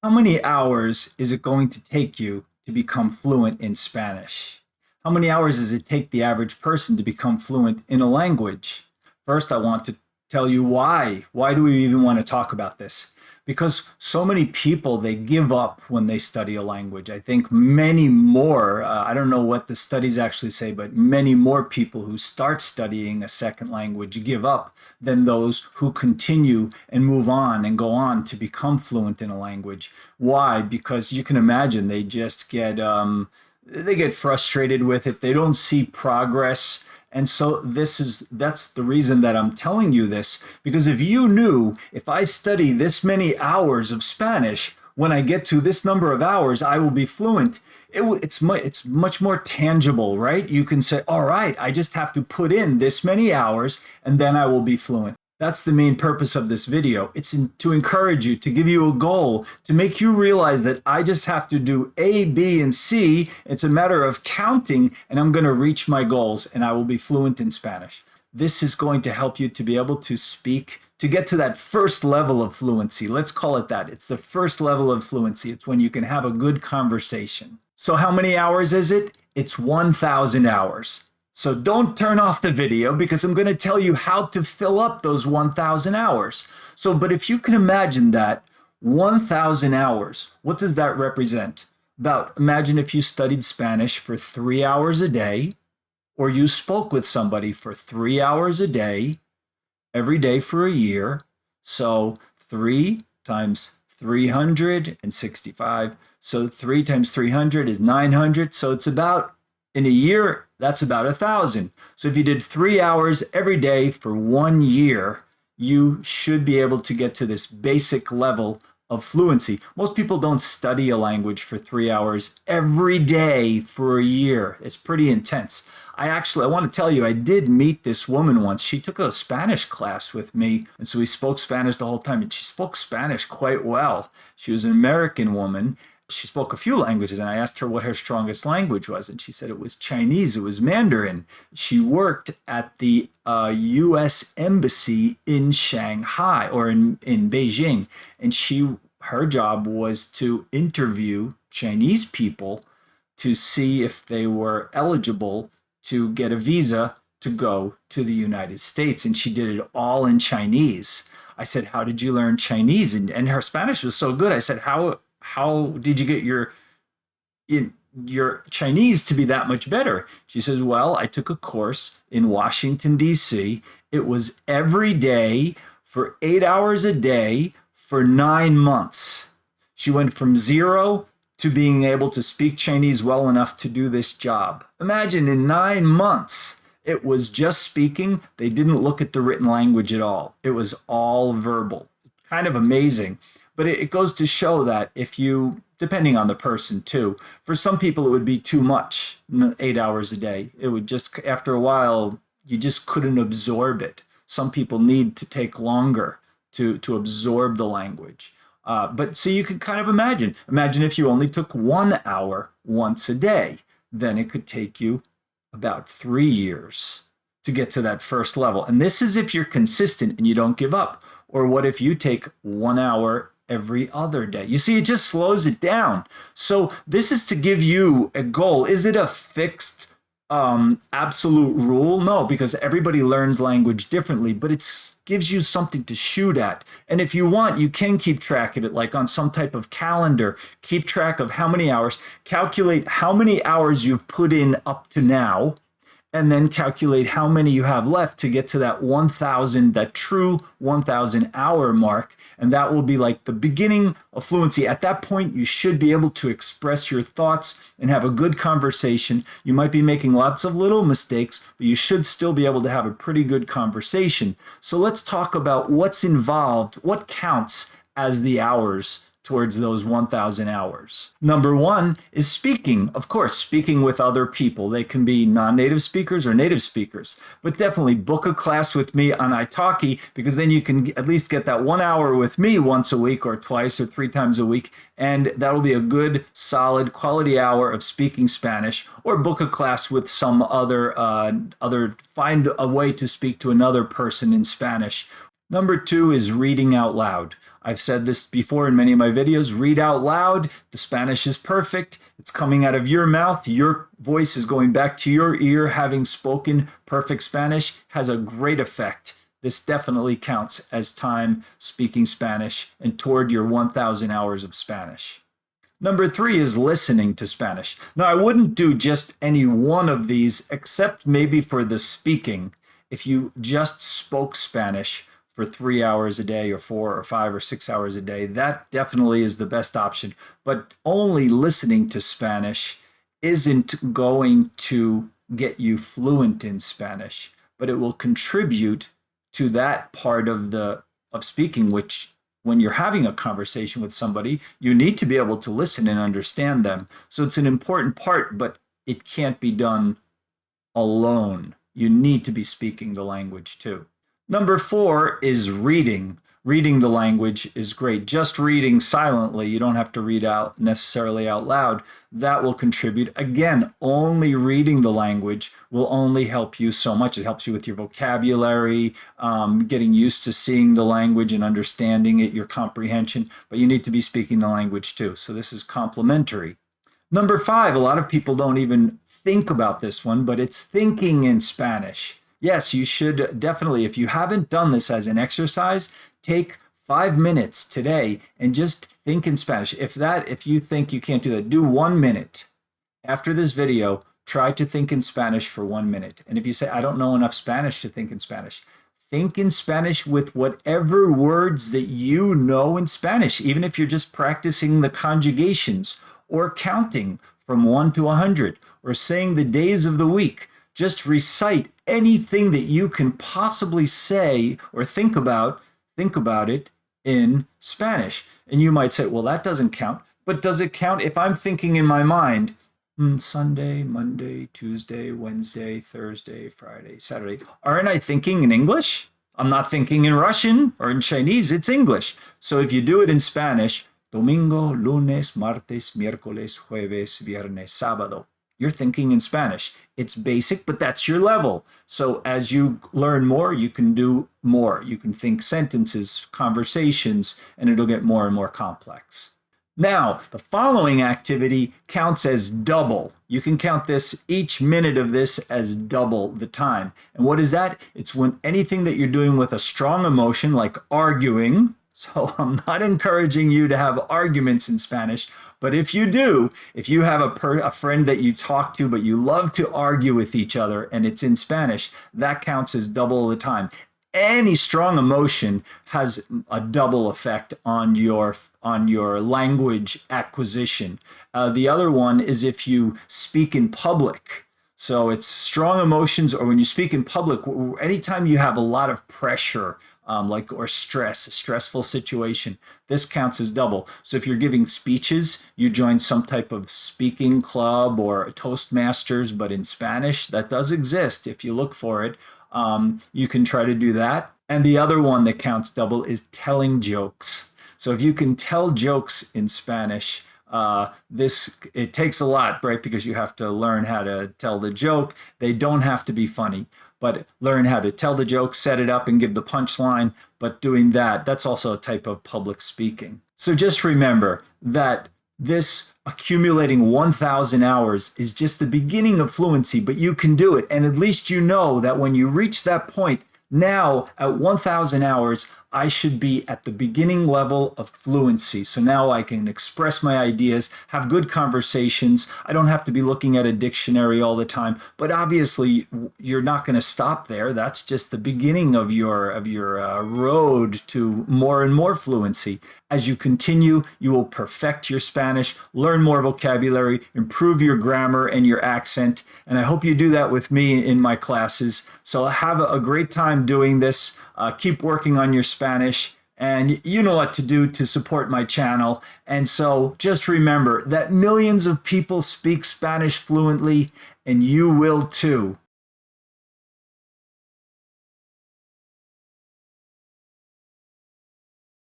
How many hours is it going to take you to become fluent in Spanish? How many hours does it take the average person to become fluent in a language? First, I want to tell you why. Why do we even want to talk about this? Because so many people, they give up when they study a language. I think many more, I don't know what the studies actually say, but many more people who start studying a second language give up than those who continue and move on and go on to become fluent in a language. Why? Because you can imagine they get frustrated with it. They don't see progress. And so that's the reason that I'm telling you this, because if you knew, if I study this many hours of Spanish, when I get to this number of hours, I will be fluent. It's much more tangible, right? You can say, all right, I just have to put in this many hours and then I will be fluent. That's the main purpose of this video. To encourage you, to give you a goal, to make you realize that I just have to do A, B, and C. It's a matter of counting, and I'm going to reach my goals, and I will be fluent in Spanish. This is going to help you to be able to speak, to get to that first level of fluency. Let's call it that. It's the first level of fluency. It's when you can have a good conversation. So how many hours is it? It's 1,000 hours. So don't turn off the video because I'm going to tell you how to fill up those 1,000 hours. But if you can imagine that 1,000 hours, what does that represent? Imagine if you studied Spanish for 3 hours a day, or you spoke with somebody for 3 hours a day, every day for a year. So 3 times 365. So 3 times 300 is 900. So it's about, in a year, that's about 1,000. So if you did 3 hours every day for 1 year, you should be able to get to this basic level of fluency. Most people don't study a language for 3 hours every day for a year. It's pretty intense. I want to tell you, I did meet this woman once. She took a Spanish class with me, and so we spoke Spanish the whole time, and she spoke Spanish quite well. She was an American woman. She spoke a few languages, and I asked her what her strongest language was, and she said it was Chinese, it was Mandarin. She worked at the U.S. Embassy in Shanghai, or in Beijing, and her job was to interview Chinese people to see if they were eligible to get a visa to go to the United States, and she did it all in Chinese. I said, how did you learn Chinese? And her Spanish was so good. I said, how did you get your Chinese to be that much better? She says, well, I took a course in Washington, D.C. It was every day for 8 hours a day for 9 months. She went from zero to being able to speak Chinese well enough to do this job. Imagine, in 9 months, it was just speaking. They didn't look at the written language at all. It was all verbal. Kind of amazing. But it goes to show that depending on the person too, for some people it would be too much, 8 hours a day. It would just, after a while, you just couldn't absorb it. Some people need to take longer to absorb the language. But so you can kind of imagine if you only took 1 hour once a day, then it could take you about 3 years to get to that first level. And this is if you're consistent and you don't give up. Or what if you take 1 hour every other day? You see, it just slows it down. So this is to give you a goal. Is it a fixed absolute rule? No, because everybody learns language differently, but it gives you something to shoot at. And if you want, you can keep track of it, like on some type of calendar. Keep track of how many hours, calculate how many hours you've put in up to now, and then calculate how many you have left to get to that 1,000, that true 1,000 hour mark. And that will be like the beginning of fluency. At that point, you should be able to express your thoughts and have a good conversation. You might be making lots of little mistakes, but you should still be able to have a pretty good conversation. So let's talk about what's involved, what counts as the hours towards those 1,000 hours. Number one is speaking. Of course, speaking with other people. They can be non-native speakers or native speakers, but definitely book a class with me on italki, because then you can at least get that 1 hour with me once a week or twice or 3 times a week. And that'll be a good, solid, quality hour of speaking Spanish. Or book a class with some find a way to speak to another person in Spanish. Number two is reading out loud. I've said this before in many of my videos. Read out loud. The Spanish is perfect. It's coming out of your mouth. Your voice is going back to your ear. Having spoken perfect Spanish has a great effect. This definitely counts as time speaking Spanish and toward your 1,000 hours of Spanish. Number 3 is listening to Spanish. Now, I wouldn't do just any one of these except maybe for the speaking. If you just spoke Spanish for 3 hours a day or 4 or 5 or 6 hours a day, that definitely is the best option. But only listening to Spanish isn't going to get you fluent in Spanish, but it will contribute to that part of speaking, which when you're having a conversation with somebody, you need to be able to listen and understand them. So it's an important part, but it can't be done alone. You need to be speaking the language too. Number 4 is reading. Reading the language is great. Just reading silently, you don't have to read out necessarily out loud. That will contribute. Again, only reading the language will only help you so much. It helps you with your vocabulary, getting used to seeing the language and understanding it, your comprehension, but you need to be speaking the language too. So this is complementary. Number 5, a lot of people don't even think about this one, but it's thinking in Spanish. Yes, you should definitely, if you haven't done this as an exercise, take 5 minutes today and just think in Spanish. If you think you can't do that, do 1 minute. After this video, try to think in Spanish for 1 minute. And if you say, I don't know enough Spanish to think in Spanish with whatever words that you know in Spanish, even if you're just practicing the conjugations or counting from 1 to 100 or saying the days of the week. Just recite anything that you can possibly say or think about it in Spanish. And you might say, well, that doesn't count. But does it count if I'm thinking in my mind, Sunday, Monday, Tuesday, Wednesday, Thursday, Friday, Saturday? Aren't I thinking in English? I'm not thinking in Russian or in Chinese. It's English. So if you do it in Spanish, domingo, lunes, martes, miércoles, jueves, viernes, sábado. You're thinking in Spanish. It's basic, but that's your level. So as you learn more, you can do more. You can think sentences, conversations, and it'll get more and more complex. Now, the following activity counts as double. You can count this, each minute of this, as double the time. And what is that? It's when anything that you're doing with a strong emotion, like arguing. So I'm not encouraging you to have arguments in Spanish, but if you do, if you have a friend that you talk to, but you love to argue with each other and it's in Spanish, that counts as double the time. Any strong emotion has a double effect on your language acquisition. The other one is if you speak in public. So it's strong emotions, or when you speak in public, anytime you have a lot of pressure, or stress, a stressful situation, this counts as double. So if you're giving speeches, you join some type of speaking club or Toastmasters, but in Spanish, that does exist. If you look for it, you can try to do that. And the other one that counts double is telling jokes. So if you can tell jokes in Spanish, it takes a lot, right? Because you have to learn how to tell the joke. They don't have to be funny, but learn how to tell the joke, set it up, and give the punchline. But doing that's also a type of public speaking. So just remember that this accumulating 1,000 hours is just the beginning of fluency, but you can do it. And at least you know that when you reach that point, now at 1,000 hours, I should be at the beginning level of fluency. So now I can express my ideas, have good conversations. I don't have to be looking at a dictionary all the time. But obviously, you're not going to stop there. That's just the beginning of your road to more and more fluency. As you continue, you will perfect your Spanish, learn more vocabulary, improve your grammar and your accent. And I hope you do that with me in my classes. So have a great time doing this. Keep working on your Spanish, and you know what to do to support my channel. And so just remember that millions of people speak Spanish fluently, and you will too.